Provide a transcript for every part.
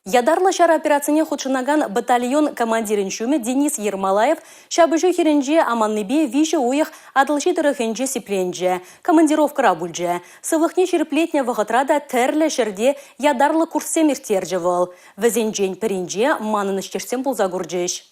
Ядарлы шар операцияне худшынаган батальон командирин шуме Денис Ермолаев шабыжу херенже аманныбе виже уях адылши дырыхенже сипленже, командировка рабульже. Сывыхне череплетня вағытрада тәрлі шерде ядарлы курсемер тержевал. Візенжен перенже манын іштерсен болзагурджеш.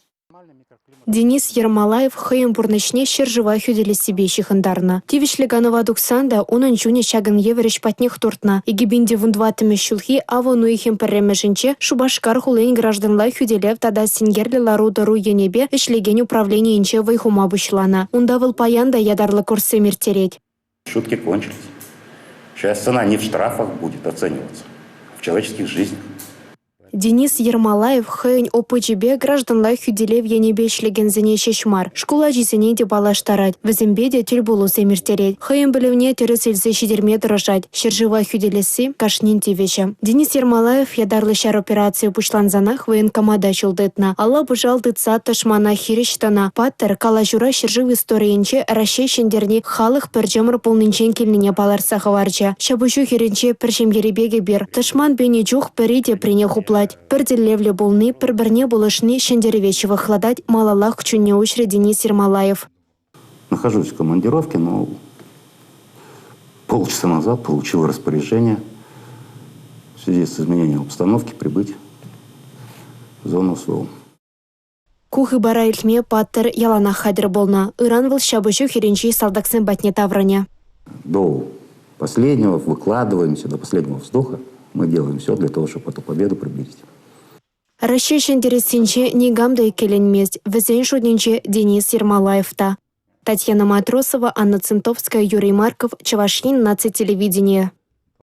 Денис Ермолаев хыйын бурнышне шержыва хюделі себе шихындарна. Тивишліганова дуксанда унын жуне шагын евереш патнех тортна. Егибинде вундватыме шулхи авону ихем перремешінче Шубашкар хулейн гражданла хюделев тада сингерлі лару-дару енебе ишлеген управление инче вайхума бұшлана. Ундавыл паянда ядарлы курсы мертереть. Шутки кончились. Сейчас цена не в штрафах будет оцениваться, а в человеческих жизнях. Денис Ермолаев хыйын опычебе гражданла хюделев енебе ишлеген зене шешмар. Школа жизене де балаштарать. Візімбеде тюл болу семертереть. Хыйын білівне түрі сельзе шидерме дырыжать. Шержыва хюделесі кашнин тивече. Денис Ермолаев ядарлы шар операцию пушланзанах военкомада чулдытна. Алла бужал дытса тышмана хирештана. Паттер калажура шержыв историенче расше шендерне халық піржемір полнынчен келіне баларса хаварча. Шабышу херенче піршемгеребеге бер. Тышман бені жух піріде прине хуплать. Пірділевлі болны, пір-бірне болышны шендеревечевы хладать малалах чуне учре Денис Ермолаев. Нахожусь в командировке, но полчаса назад получил распоряжение в связи с изменением обстановки прибыть в зону СВО. Кухы бара илтме паттер ялана хадыр болна. Иран был шабышу херенчи салдаксын батне тавране. До последнего выкладываемся, до последнего вздоха. Мы делаем все для того, чтобы эту победу приблизить. Расше шендересінче негамда келенмест. Візен шудненче Денис Ермолаевта. Татьяна Матросова, Анна Центовская, Юрий Марков, Чавашин, Наци телевидение.